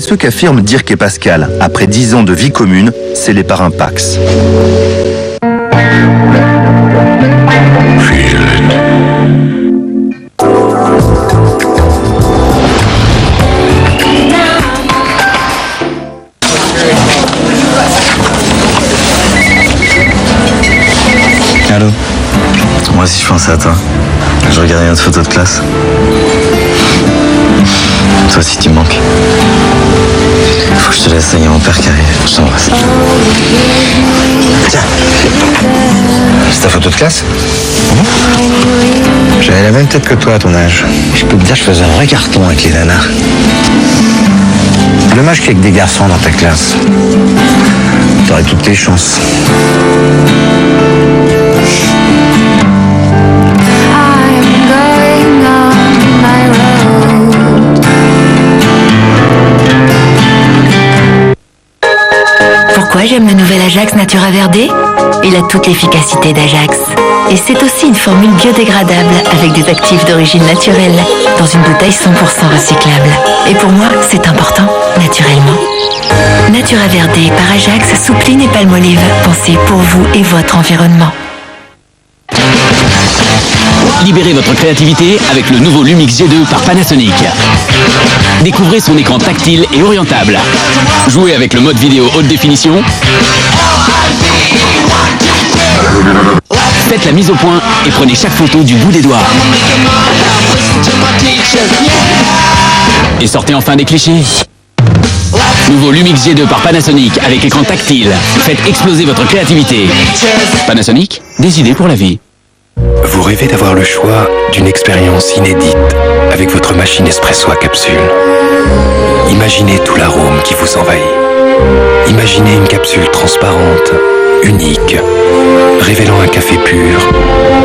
ce qu'affirment Dirk et Pascal. Après 10 ans de vie commune, scellés par un Pax. Allô? Moi aussi je pensais à toi. Je regardais notre photo de classe. Toi aussi tu me manques. Faut que je te laisse, il y a mon père qui arrive. Je t'embrasse. Tiens. C'est ta photo de classe? J'avais la même tête que toi à ton âge. Je peux te dire, je faisais un vrai carton avec les nanas. Dommage qu'il y ait que des garçons dans ta classe. T'aurais toutes tes chances. Pourquoi j'aime le nouvel Ajax Natura Verde? Il a toute l'efficacité d'Ajax. Et c'est aussi une formule biodégradable avec des actifs d'origine naturelle dans une bouteille 100% recyclable. Et pour moi, c'est important, naturellement. Natura Verde par Ajax, soupline et palmolive. Pensez pour vous et votre environnement. Libérez votre créativité avec le nouveau Lumix G2 par Panasonic. Découvrez son écran tactile et orientable. Jouez avec le mode vidéo haute définition. Faites la mise au point et prenez chaque photo du bout des doigts. Et sortez enfin des clichés. Nouveau Lumix G2 par Panasonic avec écran tactile. Faites exploser votre créativité. Panasonic, des idées pour la vie. Vous rêvez d'avoir le choix d'une expérience inédite avec votre machine espresso à capsule. Imaginez tout l'arôme qui vous envahit. Imaginez une capsule transparente, unique, révélant un café pur,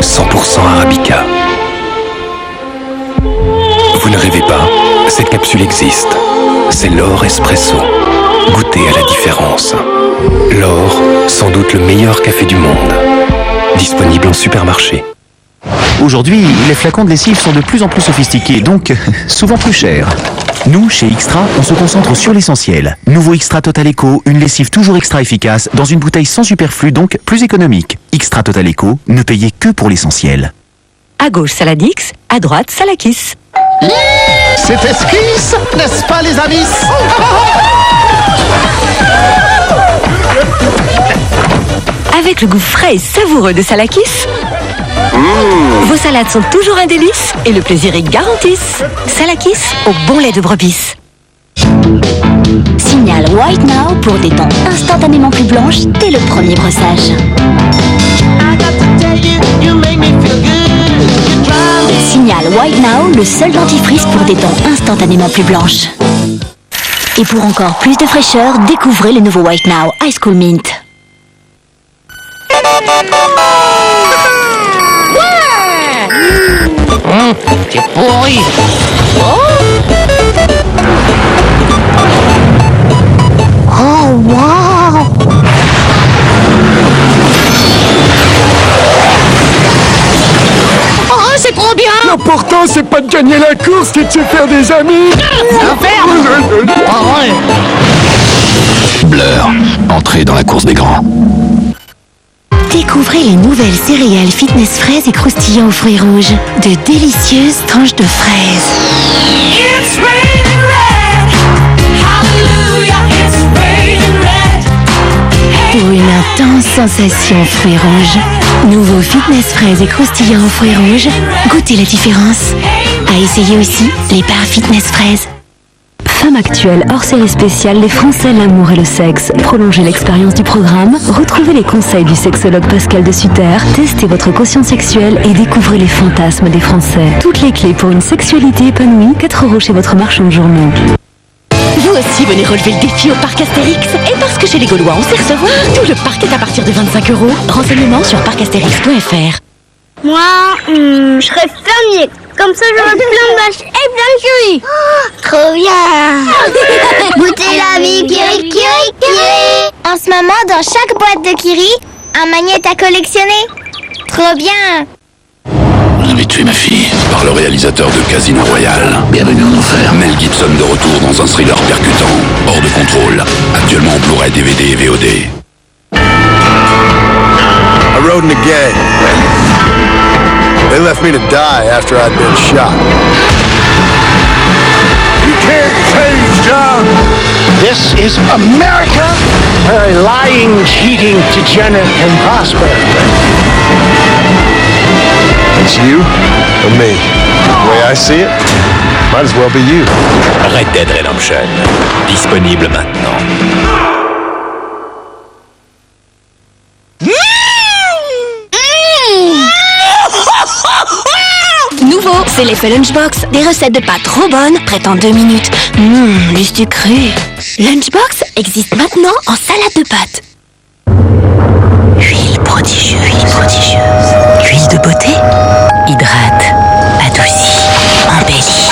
100% Arabica. Vous ne rêvez pas, cette capsule existe. C'est l'Or Espresso. Goûtez à la différence. L'Or, sans doute le meilleur café du monde. Disponible en supermarché. Aujourd'hui, les flacons de lessive sont de plus en plus sophistiqués, donc souvent plus chers. Nous, chez Xtra, on se concentre sur l'essentiel. Nouveau Xtra Total Eco, une lessive toujours extra efficace, dans une bouteille sans superflu, donc plus économique. Xtra Total Eco, ne payez que pour l'essentiel. À gauche, Saladix, à droite, Salakis. C'est esquisse, n'est-ce pas les amis? Avec le goût frais et savoureux de Salakis, vos salades sont toujours un délice et le plaisir est garanti. Salakis au bon lait de brebis. Signal White Now pour des dents instantanément plus blanches dès le premier brossage. Signal White Now, le seul dentifrice pour des dents instantanément plus blanches. Et pour encore plus de fraîcheur, découvrez le nouveau White Now High School Mint. C'est pourri. Oh, wow! Oh, c'est trop bien. L'important, c'est pas de gagner la course, c'est de se faire des amis. Blur, entrez dans la course des grands. Découvrez les nouvelles céréales fitness fraises et croustillant aux fruits rouges. De délicieuses tranches de fraises. Pour une intense sensation fruits rouges. Nouveau fitness fraises et croustillant aux fruits rouges. Goûtez la différence. À essayer aussi les barres fitness fraises. Femme actuelle, hors série spéciale, les Français, l'amour et le sexe. Prolongez l'expérience du programme, retrouvez les conseils du sexologue Pascal de Sutter, testez votre quotient sexuel et découvrez les fantasmes des Français. Toutes les clés pour une sexualité épanouie, 4 € chez votre marchand de journaux. Vous aussi venez relever le défi au parc Astérix. Et parce que chez les Gaulois, on sait recevoir, tout le parc est à partir de 25 €. Renseignements sur parcastérix.fr. Moi, je serais fermier. Comme ça, j'aurai plein de vaches et plein de Kiri. Oh, trop bien. Goûtez la vie, Kiri, Kiri, Kiri. En ce moment, dans chaque boîte de Kiri, un magnète à collectionner. Trop bien. Vous avez tué ma fille. par le réalisateur de Casino Royale. Bienvenue en enfer. Mel Gibson de retour dans un thriller percutant, Hors de contrôle, actuellement en Blu-ray, DVD et VOD. I rode in a gang. They left me to die after I'd been shot. You can't change, John. This is America, where a lying, cheating degenerate can prosper. It's you or me. The way I see it, might as well be you. Red Dead Redemption, disponible maintenant. Nouveau, c'est l'effet Lunchbox. Des recettes de pâtes trop bonnes, prêtes en 2 minutes. Juste du cru. Lunchbox existe maintenant en salade de pâtes. Huile prodigieuse. Huile de beauté. Hydrate, adoucit, embellit.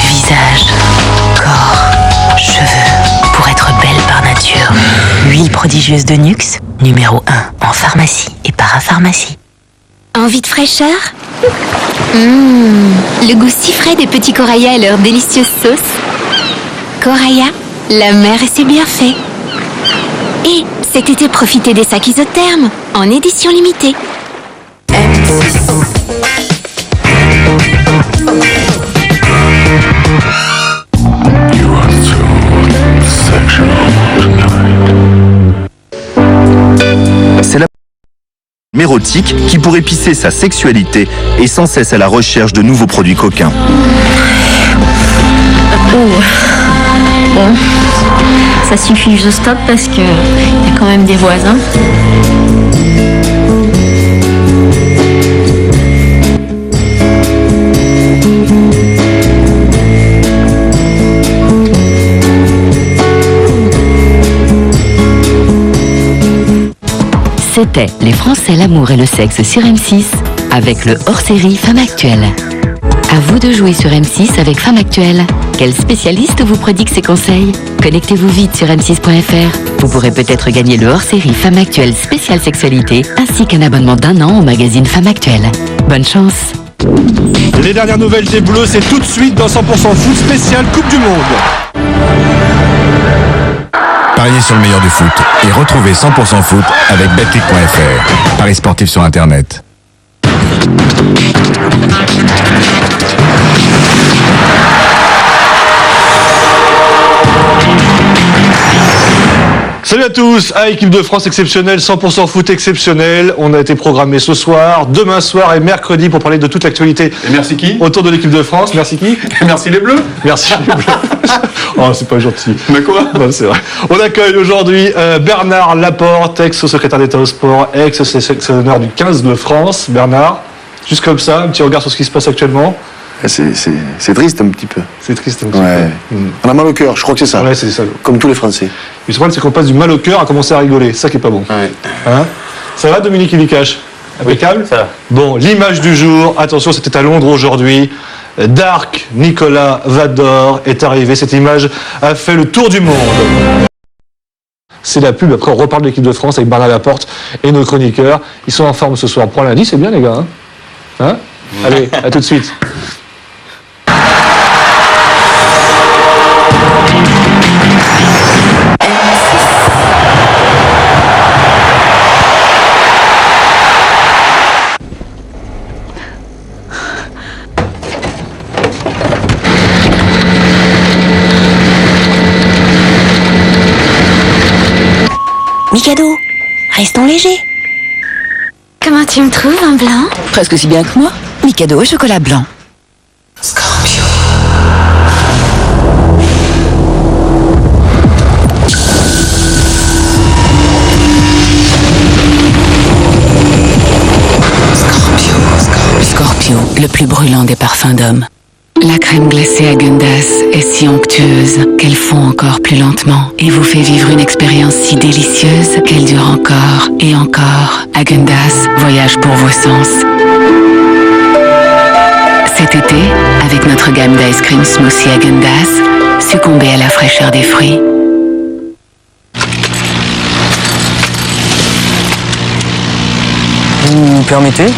Visage, corps, cheveux, pour être belle par nature. Huile prodigieuse de Nuxe, numéro 1 en pharmacie et parapharmacie. Envie de fraîcheur? Le goût si frais des petits Coraya et leur délicieuse sauce. Coraya, la mer et ses bienfaits. Et cet été, profitez des sacs isothermes en édition limitée. C'est la érotique qui, pour épicer sa sexualité, est sans cesse à la recherche de nouveaux produits coquins. Bon, ça suffit, je stoppe parce que y a quand même des voisins. C'était Les Français, l'amour et le sexe sur M6 avec le hors-série Femme Actuelle. À vous de jouer sur M6 avec Femme Actuelle. Quel spécialiste vous prodigue ses conseils? Connectez-vous vite sur m6.fr. Vous pourrez peut-être gagner le hors-série Femme Actuelle spéciale sexualité ainsi qu'un abonnement d'1 an au magazine Femme Actuelle. Bonne chance. Les dernières nouvelles des Bleus, c'est tout de suite dans 100% foot spécial Coupe du Monde. Pariez sur le meilleur du foot et retrouvez 100% foot avec betclic.fr. Paris sportif sur Internet. Salut à tous, équipe de France exceptionnelle, 100% foot exceptionnel. On a été programmé ce soir, demain soir et mercredi pour parler de toute l'actualité. Et merci qui? Autour de l'équipe de France. Merci qui? Merci les Bleus. Merci les Bleus. Oh, c'est pas gentil. Mais quoi? Non, c'est vrai. On accueille aujourd'hui Bernard Laporte, ex-secrétaire d'État au sport, ex-sélectionneur du 15 de France. Bernard, juste comme ça, un petit regard sur ce qui se passe actuellement. C'est triste un petit peu. C'est triste un petit peu. On a mal au cœur, je crois que c'est ça. Ouais, c'est ça. Comme tous les Français. Le problème, c'est qu'on passe du mal au cœur à commencer à rigoler. C'est ça qui est pas bon. Ouais. Hein? Ça va, Dominique Ilicache? Impeccable? Oui, ça va. Bon, l'image du jour. Attention, c'était à Londres aujourd'hui. Dark Nicolas Vador est arrivé. Cette image a fait le tour du monde. C'est la pub. Après, on reparle de l'équipe de France avec Bernard Laporte et nos chroniqueurs. Ils sont en forme ce soir. Pour lundi, c'est bien, les gars. Hein? Allez, à tout de suite. Mikado, restons légers. Comment tu me trouves en blanc? Presque aussi bien que moi. Mikado au chocolat blanc. Scorpio. Scorpio, le plus brûlant des parfums d'homme. La crème glacée Häagen-Dazs est si onctueuse qu'elle fond encore plus lentement et vous fait vivre une expérience si délicieuse qu'elle dure encore et encore. Häagen-Dazs, voyage pour vos sens. Cet été, avec notre gamme d'ice cream smoothie Häagen-Dazs, succombez à la fraîcheur des fruits. Vous permettez?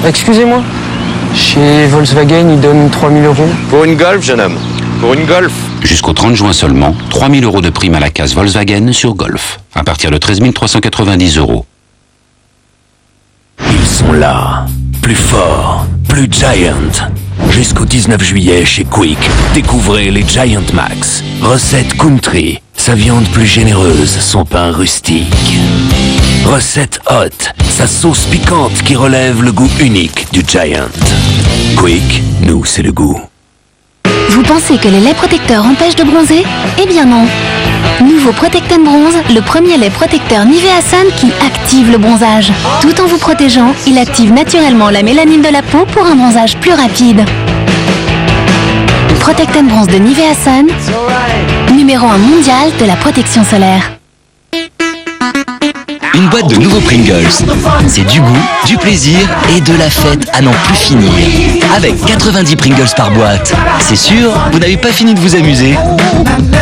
Excusez-moi. Chez Volkswagen, ils donnent 3000 euros. Pour une Golf, jeune homme. Pour une Golf. Jusqu'au 30 juin seulement, 3 000 euros de prime à la case Volkswagen sur Golf, à partir de 13 390 euros. Ils sont là, plus forts, plus Giant. Jusqu'au 19 juillet chez Quick, découvrez les Giant Max. Recette country, sa viande plus généreuse, son pain rustique. Recette hot, sa sauce piquante qui relève le goût unique du Giant. Quick, nous c'est le goût. Vous pensez que les laits protecteurs empêchent de bronzer? Eh bien non. Nouveau Protect & Bronze, le premier lait protecteur Nivea Sun qui active le bronzage. Tout en vous protégeant, il active naturellement la mélanine de la peau pour un bronzage plus rapide. Protect & Bronze de Nivea Sun, numéro 1 mondial de la protection solaire. Une boîte de nouveaux Pringles. C'est du goût, du plaisir et de la fête à n'en plus finir. Avec 90 Pringles par boîte. C'est sûr, vous n'avez pas fini de vous amuser.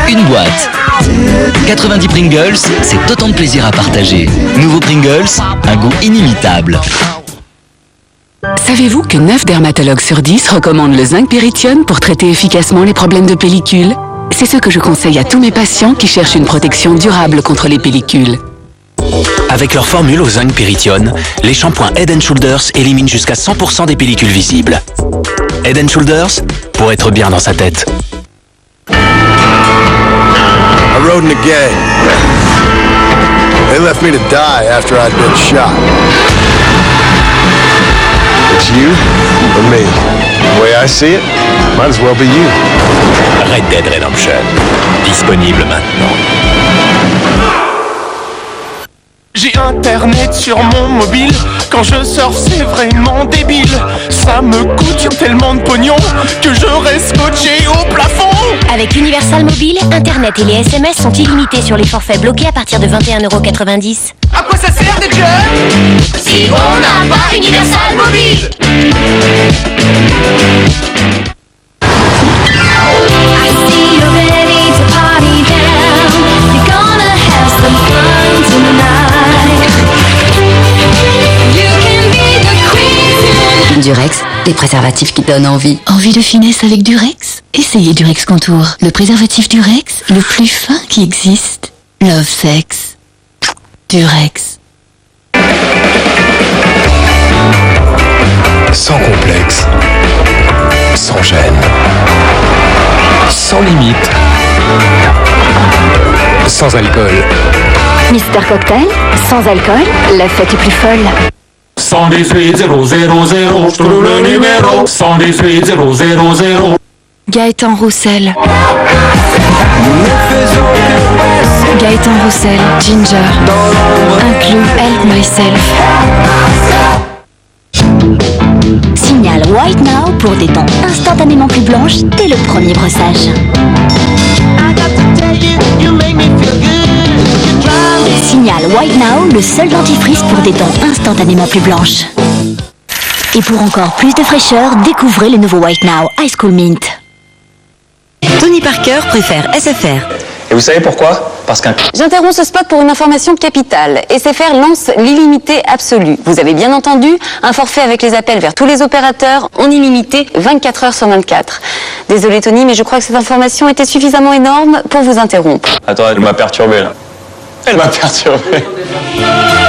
Une boîte. 90 Pringles, c'est autant de plaisir à partager. Nouveaux Pringles, un goût inimitable. Savez-vous que 9 dermatologues sur 10 recommandent le zinc pyrithium pour traiter efficacement les problèmes de pellicule? C'est ce que je conseille à tous mes patients qui cherchent une protection durable contre les pellicules. Avec leur formule au zinc pyrithione, les shampoings Head & Shoulders éliminent jusqu'à 100% des pellicules visibles. Head & Shoulders, pour être bien dans sa tête. I rode in a gang. They left me to die after I'd been shot. It's you or me. The way I see it, might as well be you. Red Dead Redemption, disponible maintenant. J'ai internet sur mon mobile. Quand je surfe c'est vraiment débile. Ça me coûte tellement de pognon que je reste scotché au plafond. Avec Universal Mobile, internet et les SMS sont illimités sur les forfaits bloqués à partir de 21,90 €. À quoi ça sert déjà si on n'a pas Universal Mobile? Durex, des préservatifs qui donnent envie. Envie de finesse avec Durex? Essayez Durex Contour, le préservatif Durex, le plus fin qui existe. Love Sex. Durex. Sans complexe. Sans gêne. Sans limite. Sans alcool. Mister Cocktail, sans alcool, la fête est plus folle. 118 000, je trouve le numéro. 118 000. Gaëtan Roussel. Gaëtan Roussel, Ginger. Inclus Help Myself. Signal White Now pour des dents instantanément plus blanches dès le premier brossage. Signal White Now, le seul dentifrice pour des dents instantanément plus blanches. Et pour encore plus de fraîcheur, découvrez le nouveau White Now High School Mint. Tony Parker préfère SFR. Et vous savez pourquoi? Parce qu'un... J'interromps ce spot pour une information capitale. SFR lance l'illimité absolu. Vous avez bien entendu, un forfait avec les appels vers tous les opérateurs en illimité 24 heures sur 24. Désolé Tony, mais je crois que cette information était suffisamment énorme pour vous interrompre. Attends, elle m'a perturbé là. Elle m'a perturbé.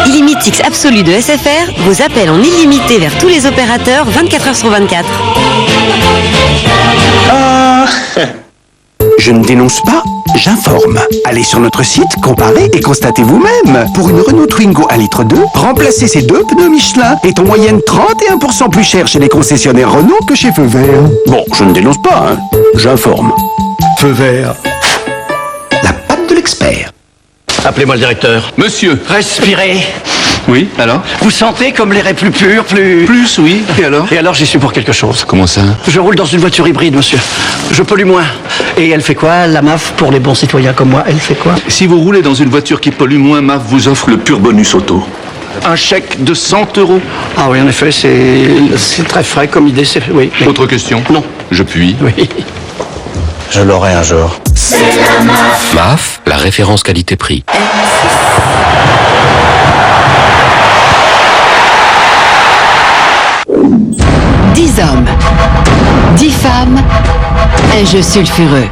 Illimitix absolu de SFR vous appelle en illimité vers tous les opérateurs 24 heures sur 24. Je ne dénonce pas, j'informe. Allez sur notre site, comparez et constatez vous-même. Pour une Renault Twingo 1,2 litre, remplacez ces deux pneus Michelin est en moyenne 31% plus cher chez les concessionnaires Renault que chez Feu Vert. Bon, je ne dénonce pas, hein. J'informe. Feu Vert, la patte de l'expert. Appelez-moi le directeur. Monsieur. Respirez. Oui, alors? Vous sentez comme l'air est plus pur, plus... Plus, oui. Et alors? Et alors, j'y suis pour quelque chose. Comment ça? Je roule dans une voiture hybride, monsieur. Je pollue moins. Et elle fait quoi, la MAF, pour les bons citoyens comme moi? Elle fait quoi? Si vous roulez dans une voiture qui pollue moins, MAF vous offre le pur bonus auto. Un chèque de 100 €. Ah oui, en effet, c'est très frais comme idée. Oui. Autre question? Non. Je puis. Oui. Je l'aurai un jour. C'est la MAF. MAF, la référence qualité-prix. 10 hommes, 10 femmes, un jeu sulfureux.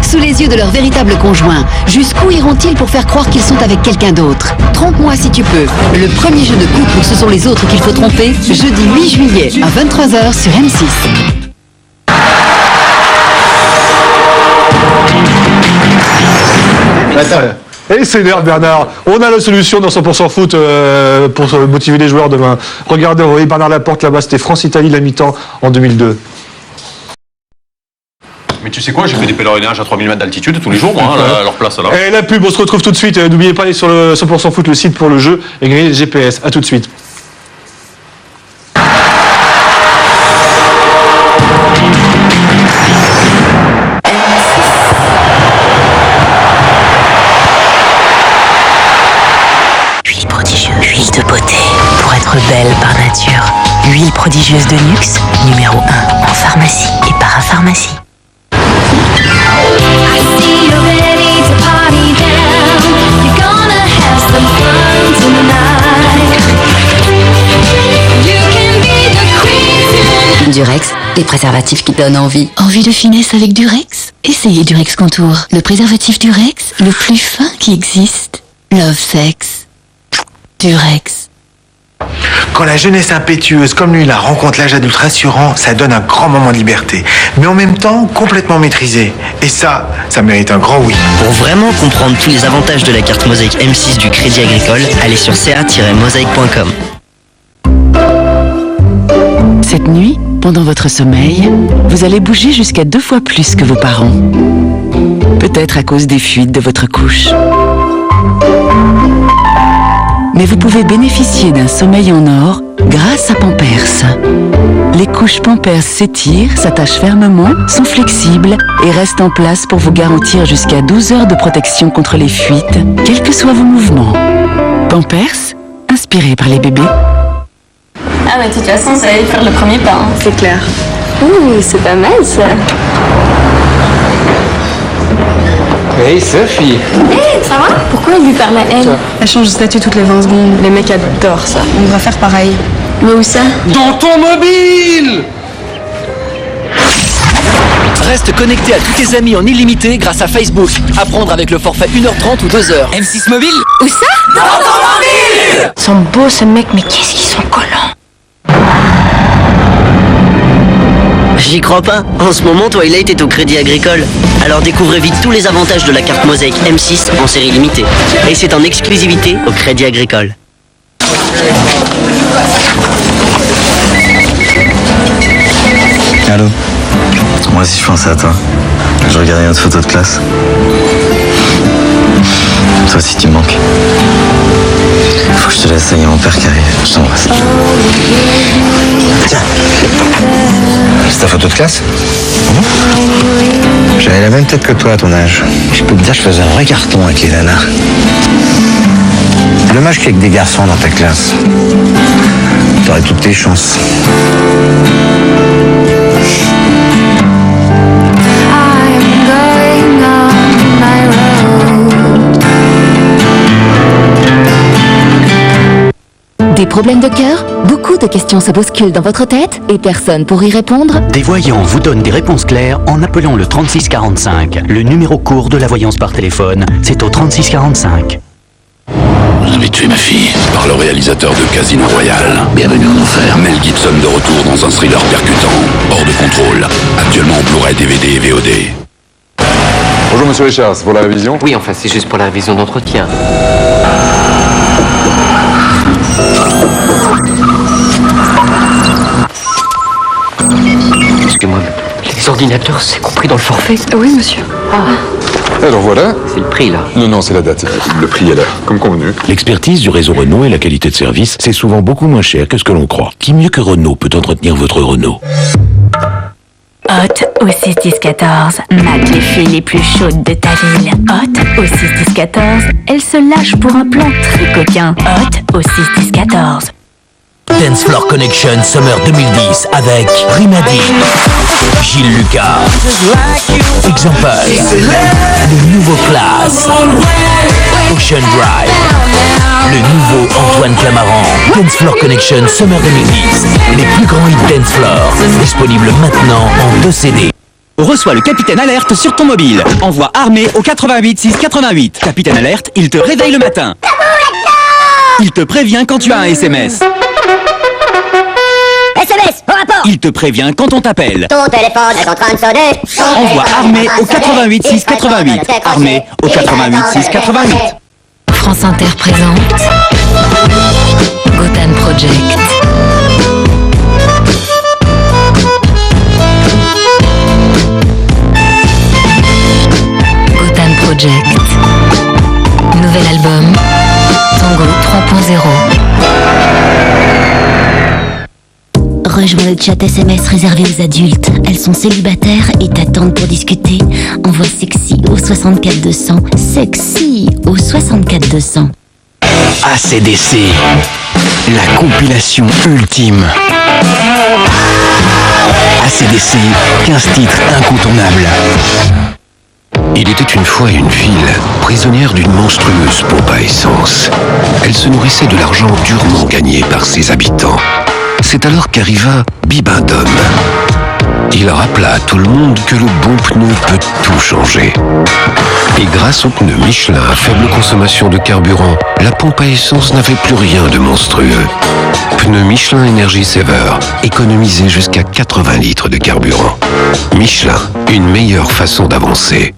Sous les yeux de leur véritable conjoint, jusqu'où iront-ils pour faire croire qu'ils sont avec quelqu'un d'autre? Trompe-moi si tu peux. Le premier jeu de couple où ce sont les autres qu'il faut tromper, jeudi 8 juillet à 23h sur M6. Et c'est l'air Bernard. On a la solution dans 100% foot pour motiver les joueurs demain. Regardez, vous voyez Bernard Laporte là-bas, c'était France-Italie la mi-temps en 2002. Mais tu sais quoi, j'ai fait des pèlerinages à 3000 mètres d'altitude tous les jours, moi, à leur place là. Et la pub, on se retrouve tout de suite. N'oubliez pas d'aller sur le 100% foot, le site pour le jeu, et gagner le GPS. A tout de suite. Huile prodigieuse, huile de beauté, pour être belle par nature. Huile prodigieuse de Nuxe, numéro 1 en pharmacie et parapharmacie. Durex, les préservatifs qui donnent envie. Envie de finesse avec Durex? Essayez Durex Contour, le préservatif Durex, le plus fin qui existe. Love Sex. Durex. Quand la jeunesse impétueuse comme lui la rencontre l'âge adulte rassurant, ça donne un grand moment de liberté, mais en même temps complètement maîtrisé. Et ça mérite un grand oui. Pour vraiment comprendre tous les avantages de la carte Mosaïque M6 du Crédit Agricole, allez sur ca-mosaïque.com. Cette nuit, pendant votre sommeil, vous allez bouger jusqu'à 2 fois plus que vos parents. Peut-être à cause des fuites de votre couche. Mais vous pouvez bénéficier d'un sommeil en or grâce à Pampers. Les couches Pampers s'étirent, s'attachent fermement, sont flexibles et restent en place pour vous garantir jusqu'à 12 heures de protection contre les fuites, quels que soient vos mouvements. Pampers, inspiré par les bébés. Ah mais de toute façon, ça allait faire le premier pas, hein. C'est clair. Ouh, c'est pas mal ça. Hey Sophie. Hé, ça va? Pourquoi elle lui parle à elle? Elle change de statut toutes les 20 secondes. Les mecs adorent ça. On devrait faire pareil. Mais où ça? Dans ton mobile! Reste connecté à tous tes amis en illimité grâce à Facebook. Apprendre avec le forfait 1h30 ou 2h. M6 Mobile? Où ça? Dans ton mobile! Ils sont beaux ce mec, mais qu'est-ce qu'ils sont collants. J'y crois pas. En ce moment, Twilight est au Crédit Agricole. Alors découvrez vite tous les avantages de la carte Mosaïque M6 en série limitée. Et c'est en exclusivité au Crédit Agricole. Allô? Moi aussi je pensais à toi. Je regardais notre photo de classe. Toi aussi tu me manques. Faut que je te laisse, ça y est, mon père qui arrive. Je t'embrasse. Tiens, c'est ta photo de classe? J'avais la même tête que toi à ton âge. Je peux te dire, je faisais un vrai carton avec les nanas. Dommage qu'il y ait que des garçons dans ta classe. T'aurais toutes tes chances. Des problèmes de cœur? Beaucoup de questions se bousculent dans votre tête et personne pour y répondre? Des voyants vous donnent des réponses claires en appelant le 3645. Le numéro court de la voyance par téléphone, c'est au 3645. Vous avez tué ma fille par le réalisateur de Casino Royale. Bienvenue en enfer. Mel Gibson de retour dans un thriller percutant, hors de contrôle. Actuellement en Blu-ray, DVD et VOD. Bonjour Monsieur Richard, c'est pour la révision? Oui, enfin c'est juste pour la révision d'entretien. Excusez-moi, les ordinateurs, c'est compris dans le forfait? Oui, monsieur. Alors voilà. C'est le prix, là. Non, c'est la date. Le prix est là, comme convenu. L'expertise du réseau Renault et la qualité de service, c'est souvent beaucoup moins cher que ce que l'on croit. Qui mieux que Renault peut entretenir votre Renault? Hot au 6-10-14, mate les filles les plus chaudes de ta ville. Hot au 6-10-14, elle se lâche pour un plan très coquin. Hot au 6-10-14. Dance Floor Connection Summer 2010 avec Rimadi, Gilles Lucas, Example, le nouveau classe, Ocean Drive, Le nouveau Antoine Clamaran. Dance Floor Connection Summer 2010. Les plus grands hits Dance Floor. Disponible maintenant en 2 CD. Reçois le Capitaine Alerte sur ton mobile. Envoie armé au 88 6 88. Capitaine Alerte, il te réveille le matin. Il te prévient quand tu as un SMS. SMS, au rapport. Il te prévient quand on t'appelle. Ton téléphone est en train de sonner. Envoie armé au 88 6 88. Armé au 88 6 88. France Inter présente Gotham Project. Gotham Project. Nouvel album Tango 3.0. Rejoins le chat SMS réservé aux adultes. Elles sont célibataires et t'attendent pour discuter. Envoie sexy au 64 200. Sexy au 64 200. ACDC, la compilation ultime. ACDC, 15 titres incontournables. Il était une fois une ville, prisonnière d'une monstrueuse pompe à essence. Elle se nourrissait de l'argent durement gagné par ses habitants. C'est alors qu'arriva Bibendum. Il rappela à tout le monde que le bon pneu peut tout changer. Et grâce aux pneus Michelin à faible consommation de carburant, la pompe à essence n'avait plus rien de monstrueux. Pneus Michelin Energy Saver, économisez jusqu'à 80 litres de carburant. Michelin, une meilleure façon d'avancer.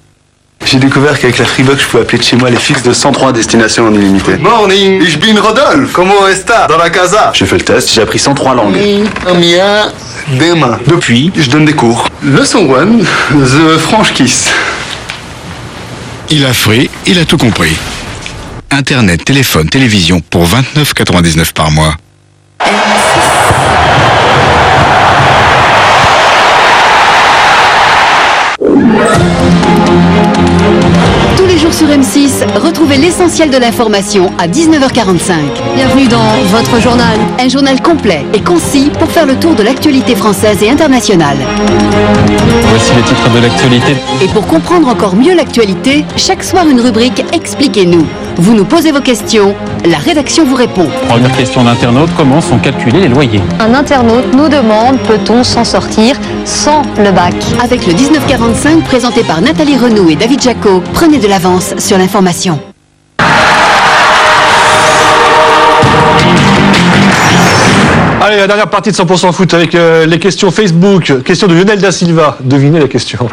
J'ai découvert qu'avec la Freebox, je pouvais appeler de chez moi les fixes de 103 destinations en illimité. Morning, ich bin Rodolphe. Comment est-ce dans la casa? J'ai fait le test, j'ai appris 103 langues. Mia, demain. Depuis, je donne des cours. Leçon 1, The French Kiss. Il a frais, il a tout compris. Internet, téléphone, télévision pour 29,99 par mois. Tous les jours sur M6, retrouvez l'essentiel de l'information à 19h45. Bienvenue dans votre journal. Un journal complet et concis pour faire le tour de l'actualité française et internationale. Voici les titres de l'actualité. Et pour comprendre encore mieux l'actualité, chaque soir une rubrique Expliquez-nous. Vous nous posez vos questions, la rédaction vous répond. Première question d'internaute, comment sont calculés les loyers? Un internaute nous demande, peut-on s'en sortir sans le bac? Avec le 1945 présenté par Nathalie Renaud et David Jacot, prenez de l'avance sur l'information. Allez, la dernière partie de 100% foot avec les questions Facebook. Question de Lionel da Silva. Devinez la question.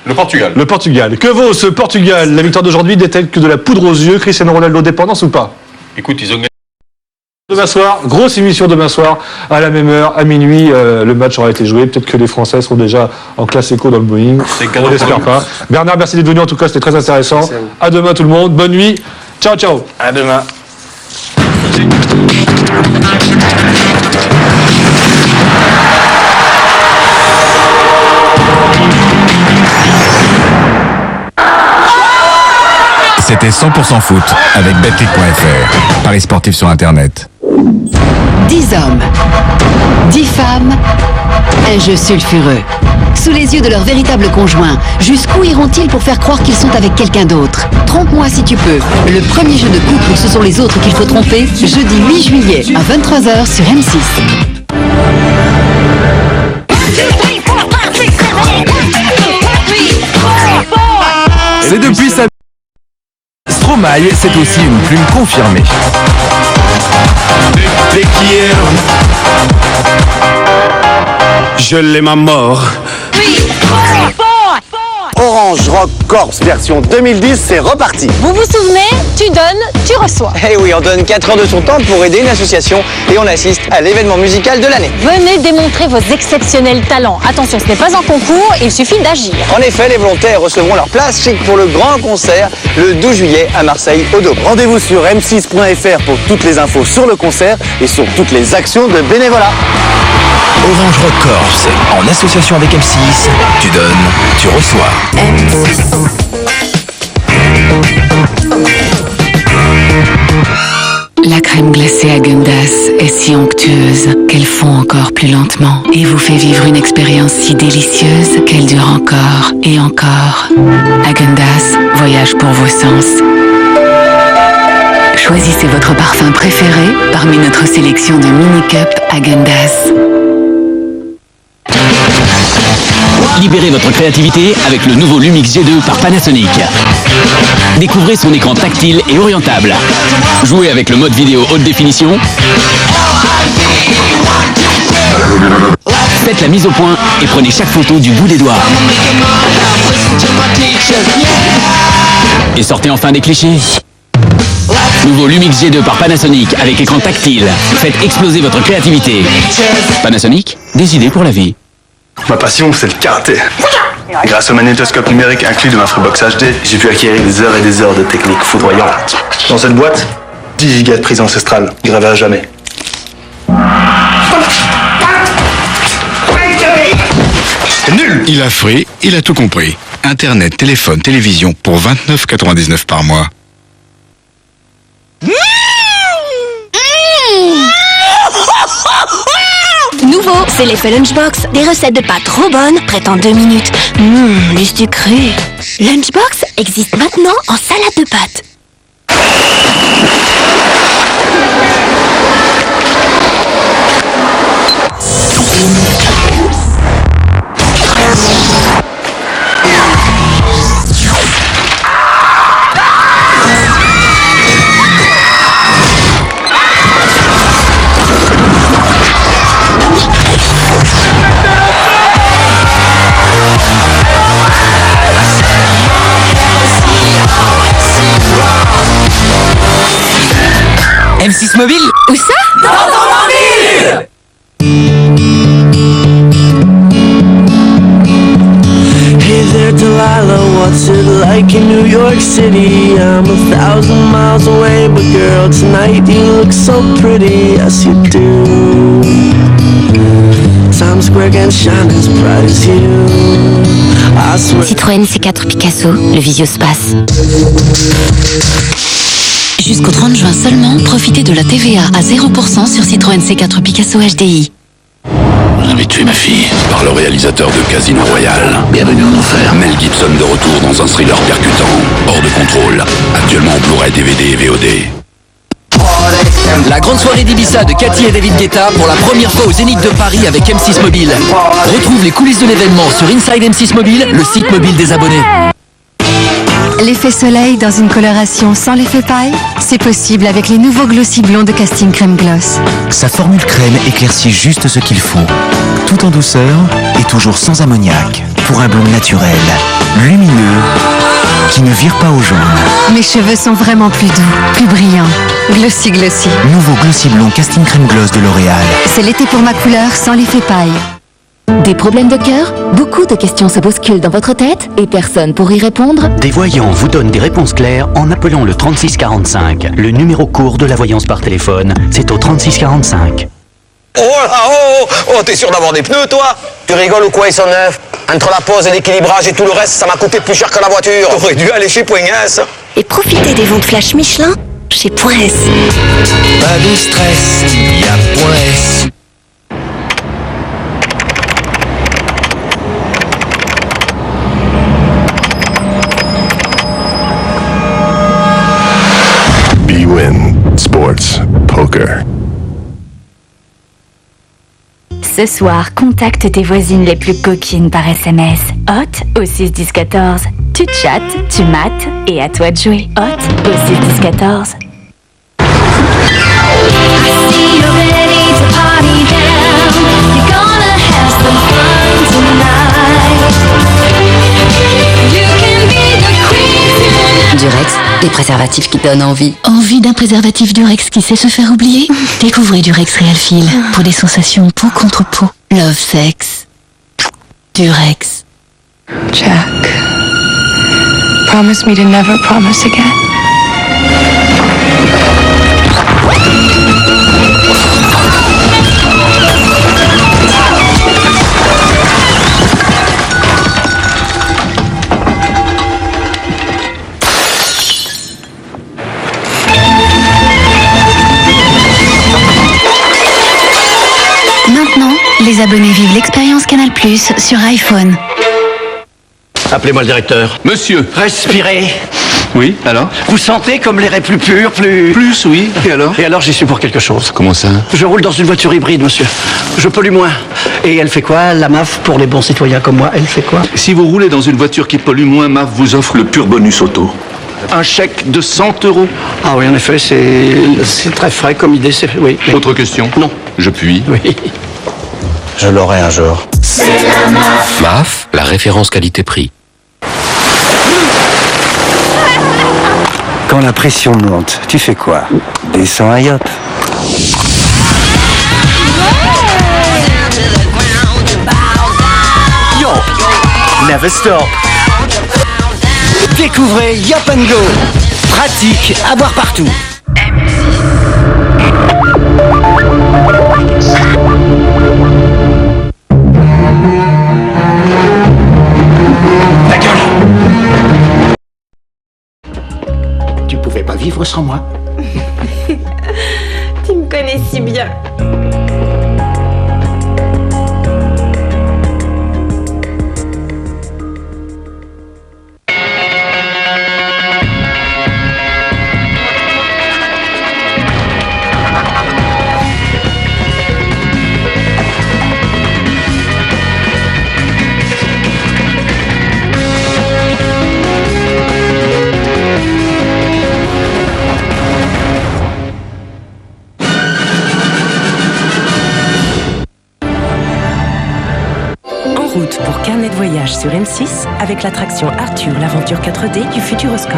Le Portugal. Le Portugal. Que vaut ce Portugal? La victoire d'aujourd'hui n'est-elle que de la poudre aux yeux? Cristiano Ronaldo dépendance ou pas? Écoute, ils ont gagné. Demain soir, grosse émission demain soir, à la même heure, à minuit, le match aura été joué. Peut-être que les Français seront déjà en classe éco dans le Boeing. On l'espère pas. Bernard, merci d'être venu. En tout cas, c'était très intéressant. À demain tout le monde. Bonne nuit. Ciao, ciao. À demain. C'était 100% foot avec Betclic.fr. Paris sportif sur Internet. 10 hommes, 10 femmes, un jeu sulfureux. Sous les yeux de leur véritable conjoint, jusqu'où iront-ils pour faire croire qu'ils sont avec quelqu'un d'autre? Trompe-moi si tu peux. Le premier jeu de couple où ce sont les autres qu'il faut tromper, jeudi 8 juillet à 23h sur M6. C'est depuis sa... Stromae, c'est aussi une plume confirmée. Je l'aime à mort. Orange Rock Corps version 2010, c'est reparti. Vous vous souvenez, tu donnes, tu reçois. Eh oui, on donne 4 heures de son temps pour aider une association et on assiste à l'événement musical de l'année. Venez démontrer vos exceptionnels talents. Attention, ce n'est pas un concours, il suffit d'agir. En effet, les volontaires recevront leur place chic pour le grand concert le 12 juillet à Marseille au Dôme. Rendez-vous sur m6.fr pour toutes les infos sur le concert et sur toutes les actions de bénévolat. Orange Rock Corps, en association avec M6, tu donnes, tu reçois. La crème glacée Häagen-Dazs est si onctueuse qu'elle fond encore plus lentement et vous fait vivre une expérience si délicieuse qu'elle dure encore et encore. Häagen-Dazs, voyage pour vos sens. Choisis Choisissez votre parfum préféré parmi notre sélection de mini-cups Häagen-Dazs. Libérez votre créativité avec le nouveau Lumix G2 par Panasonic. Découvrez son écran tactile et orientable. Jouez avec le mode vidéo haute définition. Faites la mise au point et prenez chaque photo du bout des doigts. Et sortez enfin des clichés. Nouveau Lumix G2 par Panasonic avec écran tactile. Faites exploser votre créativité. Panasonic, des idées pour la vie. Ma passion, c'est le karaté. Grâce au magnétoscope numérique inclus de ma Freebox HD, j'ai pu acquérir des heures et des heures de techniques foudroyantes. Dans cette boîte, 10 gigas de prise ancestrale, gravée à jamais. Nul. Il a frais, il a tout compris. Internet, téléphone, télévision pour 29,99 par mois. Nouveau, c'est l'effet Lunchbox. Des recettes de pâtes trop bonnes, prêtes en 2 minutes. Les sucré. Lunchbox existe maintenant en salade de pâtes. M6 Mobile? Où ça? Dans ton mobile! Hey there Delilah, what's it like in New York City? I'm 1,000 miles away, but girl, tonight you look so pretty, yes you do. Times Square can shine as bright as you. I swear. Citroën C4 Picasso, le Visiospace. Jusqu'au 30 juin seulement, profitez de la TVA à 0% sur Citroën C4 Picasso HDI. Vous avez tué ma fille par le réalisateur de Casino Royale. Bienvenue en enfer. Mel Gibson de retour dans un thriller percutant, hors de contrôle, actuellement en Blu-ray, DVD et VOD. La grande soirée d'Ibiza de Cathy et David Guetta pour la première fois au Zénith de Paris avec M6 Mobile. Retrouve les coulisses de l'événement sur Inside M6 Mobile, le site mobile des abonnés. L'effet soleil dans une coloration sans l'effet paille, c'est possible avec les nouveaux Glossy Blonds de Casting Crème Gloss. Sa formule crème éclaircit juste ce qu'il faut, tout en douceur et toujours sans ammoniac, pour un blond naturel, lumineux, qui ne vire pas au jaune. Mes cheveux sont vraiment plus doux, plus brillants. Glossy Glossy. Nouveau Glossy Blond Casting Crème Gloss de L'Oréal. C'est l'été pour ma couleur sans l'effet paille. Des problèmes de cœur? Beaucoup de questions se bousculent dans votre tête et personne pour y répondre? Des voyants vous donnent des réponses claires en appelant le 3645. Le numéro court de la voyance par téléphone, c'est au 3645. Oh là, oh, t'es sûr d'avoir des pneus, toi? Tu rigoles ou quoi, ils sont neufs? Entre la pose et l'équilibrage et tout le reste, ça m'a coûté plus cher que la voiture. T'aurais dû aller chez Point S. Et profitez des ventes flash Michelin chez Point S. Pas de stress, y'a Point S. Bwin Sports Poker. Ce soir, contacte tes voisines les plus coquines par SMS. Hot au 6 10 14. Tu chattes, tu mates et à toi de jouer. Hot au 6 10 14. Durex, des préservatifs qui donnent envie. Envie d'un préservatif Durex qui sait se faire oublier? Découvrez Durex Real Feel pour des sensations peau contre peau. Love Sex. Durex. Jack, promise me to never promise again. Maintenant, les abonnés vivent l'expérience Canal+ sur iPhone. Appelez-moi le directeur. Monsieur, Respirez. Oui, alors? Vous sentez comme l'air est plus pur, plus... Plus, oui. Et alors? Et alors, j'y suis pour quelque chose. Comment ça? Je roule dans une voiture hybride, monsieur. Je pollue moins. Et elle fait quoi, la MAF, pour les bons citoyens comme moi? Elle fait quoi? Si vous roulez dans une voiture qui pollue moins, MAF vous offre le pur bonus auto. Un chèque de 100 €. Ah oui, en effet, c'est très frais comme idée. Oui. Autre question? Non. Je puis. Oui. Je l'aurai un jour. C'est la MAF. MAF, la référence qualité-prix. Quand la pression monte, tu fais quoi? Descends un yacht. Yo, never stop. Découvrez Yop & Go. Pratique à boire partout. Ta gueule. Tu pouvais pas vivre sans moi. Tu me connais si bien. Pour Carnet de voyage sur M6 avec l'attraction Arthur, l'aventure 4D du Futuroscope.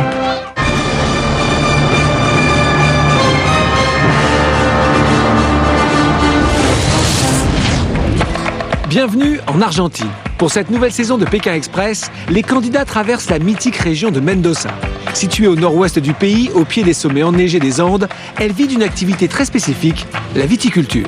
Bienvenue en Argentine. Pour cette nouvelle saison de Pékin Express, les candidats traversent la mythique région de Mendoza. Située au nord-ouest du pays, au pied des sommets enneigés des Andes, elle vit d'une activité très spécifique, la viticulture.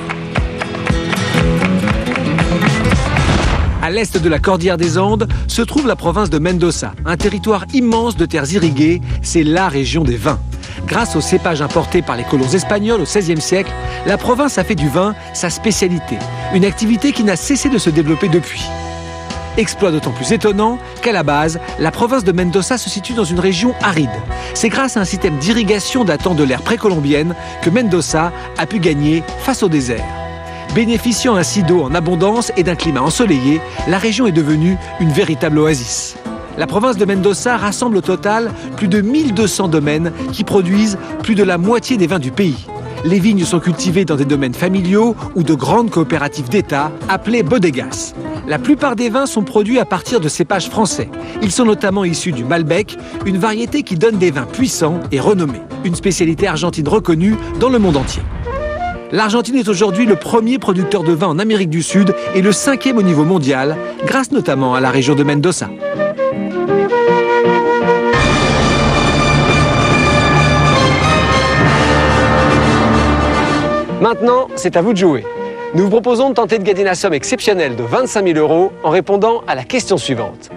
À l'est de la cordillère des Andes se trouve la province de Mendoza, un territoire immense de terres irriguées, c'est la région des vins. Grâce aux cépages importés par les colons espagnols au XVIe siècle, la province a fait du vin sa spécialité, une activité qui n'a cessé de se développer depuis. Exploit d'autant plus étonnant qu'à la base, la province de Mendoza se situe dans une région aride. C'est grâce à un système d'irrigation datant de l'ère précolombienne que Mendoza a pu gagner face au désert. Bénéficiant ainsi d'eau en abondance et d'un climat ensoleillé, la région est devenue une véritable oasis. La province de Mendoza rassemble au total plus de 1200 domaines qui produisent plus de la moitié des vins du pays. Les vignes sont cultivées dans des domaines familiaux ou de grandes coopératives d'État appelées bodegas. La plupart des vins sont produits à partir de cépages français. Ils sont notamment issus du Malbec, une variété qui donne des vins puissants et renommés. Une spécialité argentine reconnue dans le monde entier. L'Argentine est aujourd'hui le premier producteur de vin en Amérique du Sud et le 5e au niveau mondial, grâce notamment à la région de Mendoza. Maintenant, c'est à vous de jouer. Nous vous proposons de tenter de gagner la somme exceptionnelle de 25 000 € en répondant à la question suivante.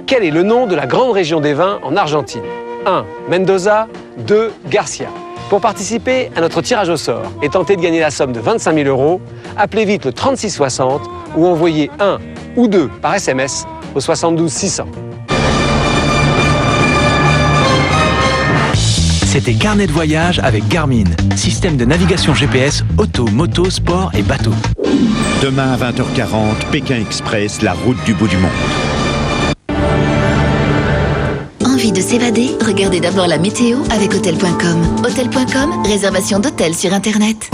Quel est le nom de la grande région des vins en Argentine? 1. Mendoza. 2. Garcia. Pour participer à notre tirage au sort et tenter de gagner la somme de 25 000 €, appelez vite le 36 60 ou envoyez 1 ou 2 par SMS au 72 600. C'était Carnet de voyage avec Garmin, système de navigation GPS, auto, moto, sport et bateau. Demain à 20h40, Pékin Express, la route du bout du monde. Envie de s'évader? Regardez d'abord la météo avec Hotels.com. Hotels.com, réservation d'hôtels sur Internet.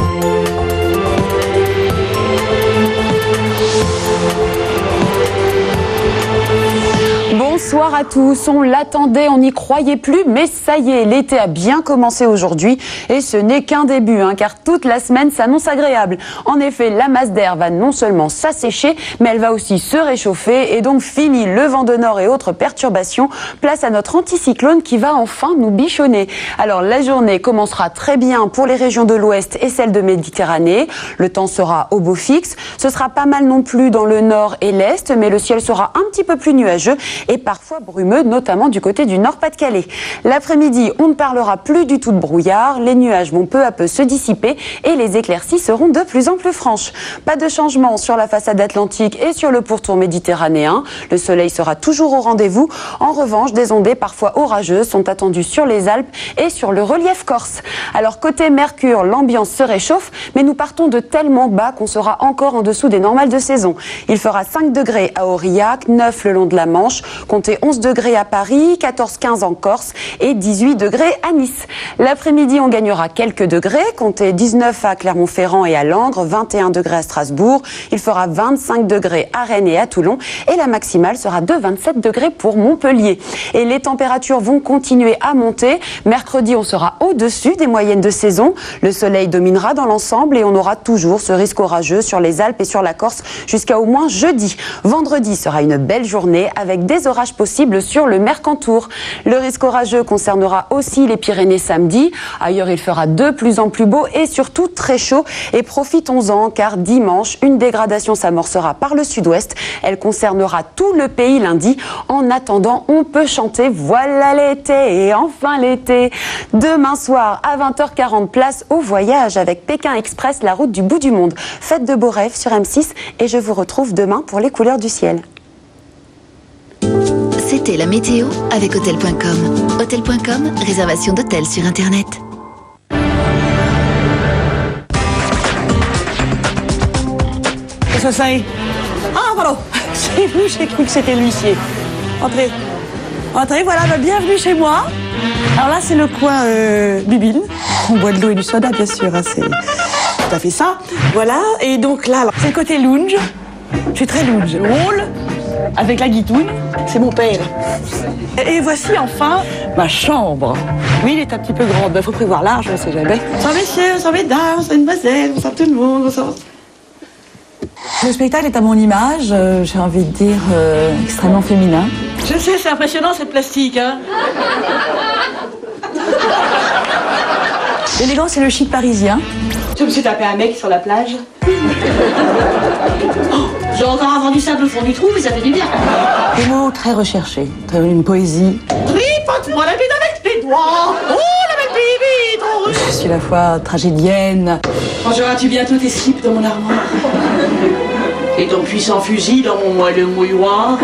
Bonsoir à tous, on l'attendait, on n'y croyait plus, mais ça y est, l'été a bien commencé aujourd'hui et ce n'est qu'un début, car toute la semaine s'annonce agréable. En effet, la masse d'air va non seulement s'assécher, mais elle va aussi se réchauffer et donc fini le vent de nord et autres perturbations, place à notre anticyclone qui va enfin nous bichonner. Alors la journée commencera très bien pour les régions de l'ouest et celles de Méditerranée, le temps sera au beau fixe, ce sera pas mal non plus dans le nord et l'est, mais le ciel sera un petit peu plus nuageux et parfois parfois brumeux, notamment du côté du Nord-Pas-de-Calais. L'après-midi, on ne parlera plus du tout de brouillard, les nuages vont peu à peu se dissiper et les éclaircies seront de plus en plus franches. Pas de changement sur la façade atlantique et sur le pourtour méditerranéen. Le soleil sera toujours au rendez-vous. En revanche, des ondées parfois orageuses sont attendues sur les Alpes et sur le relief corse. Alors côté Mercure, l'ambiance se réchauffe, mais nous partons de tellement bas qu'on sera encore en dessous des normales de saison. Il fera 5 degrés à Aurillac, 9 le long de la Manche, comptez 11 degrés à Paris, 14-15 en Corse et 18 degrés à Nice. L'après-midi, on gagnera quelques degrés, comptez 19 à Clermont-Ferrand et à Langres, 21 degrés à Strasbourg, il fera 25 degrés à Rennes et à Toulon et la maximale sera de 27 degrés pour Montpellier. Et les températures vont continuer à monter. Mercredi, on sera au-dessus des moyennes de saison. Le soleil dominera dans l'ensemble et on aura toujours ce risque orageux sur les Alpes et sur la Corse jusqu'à au moins jeudi. Vendredi sera une belle journée avec des orages possibles sur le Mercantour. Le risque orageux concernera aussi les Pyrénées samedi. Ailleurs, il fera de plus en plus beau et surtout très chaud. Et profitons-en car dimanche, une dégradation s'amorcera par le sud-ouest. Elle concernera tout le pays lundi. En attendant, on peut chanter « Voilà l'été et enfin l'été ». Demain soir à 20h40, place au voyage avec Pékin Express, la route du bout du monde. Faites de beaux rêves sur M6 et je vous retrouve demain pour les couleurs du ciel. C'était la météo avec Hôtel.com. Hôtel.com, réservation d'hôtel sur Internet. Qu'est-ce que c'est? Ah, pardon, c'est vous, j'ai cru que c'était l'huissier. Entrez. Entrez, voilà, bienvenue chez moi. Alors là, c'est le coin bubine. On boit de l'eau et du soda, bien sûr, hein, c'est tout à fait ça. Voilà, et donc là, c'est le côté lounge. Je suis très lounge. Le hall, avec la guitoune, c'est mon père. Et voici enfin ma chambre. Oui, il est un petit peu grande, il faut prévoir large, on ne sait jamais. Bonsoir messieurs, bonsoir mesdames, bonsoir mademoiselle, bonsoir tout le monde, bonsoir. Le spectacle est à mon image, j'ai envie de dire extrêmement féminin. Je sais, c'est impressionnant cette plastique, hein. L'élégance, c'est le chic parisien. Je me suis tapé un mec sur la plage. J'ai encore entendu ça de fond du trou, mais ça fait du bien. Des mots très recherchés, une poésie. Tripote-moi la bite avec tes doigts. Oh, la belle bibi, trop. Je suis à la fois tragédienne. Rangeras-tu bientôt tes slips dans mon armoire? Et ton puissant fusil dans mon moelleux mouilloir?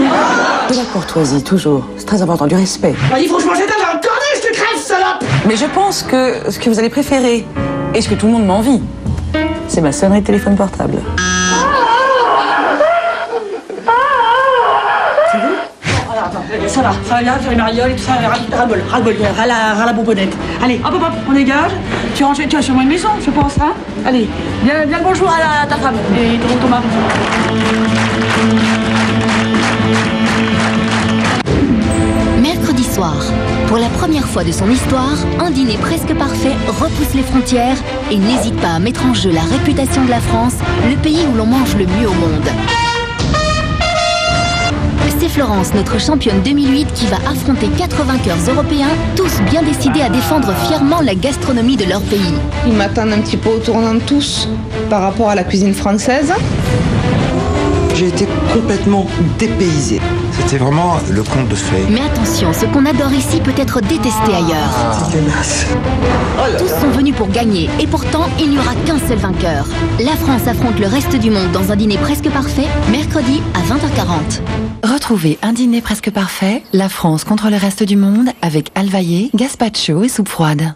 De la courtoisie, toujours. C'est très important, du respect. Il faut que je mange dans le cornet, je te crève, salope! Mais je pense que ce que vous allez préférer, et ce que tout le monde m'envie, c'est ma sonnerie de téléphone portable. C'est vous? Ça va bien, faire les marioles et tout ça, ras-le-bol, ras la bonbonnette. Allez, hop, on dégage. Tu rentres chez moi une maison, je pense, hein? Allez, bien le bonjour à ta femme et ton mari. Mercredi soir, pour la première fois de son histoire, un dîner presque parfait repousse les frontières et n'hésite pas à mettre en jeu la réputation de la France, le pays où l'on mange le mieux au monde. C'est Florence, notre championne 2008, qui va affronter 4 vainqueurs européens, tous bien décidés à défendre fièrement la gastronomie de leur pays. Ils m'attendent un petit peu au tournant de tous par rapport à la cuisine française. J'ai été complètement dépaysé. C'était vraiment le conte de fées. Mais attention, ce qu'on adore ici peut être détesté ailleurs. C'est dégueulasse. Tous sont venus pour gagner et pourtant, il n'y aura qu'un seul vainqueur. La France affronte le reste du monde dans un dîner presque parfait, mercredi à 20h40. Retrouvez un dîner presque parfait, la France contre le reste du monde avec Alvaillé, gazpacho et soupe froide.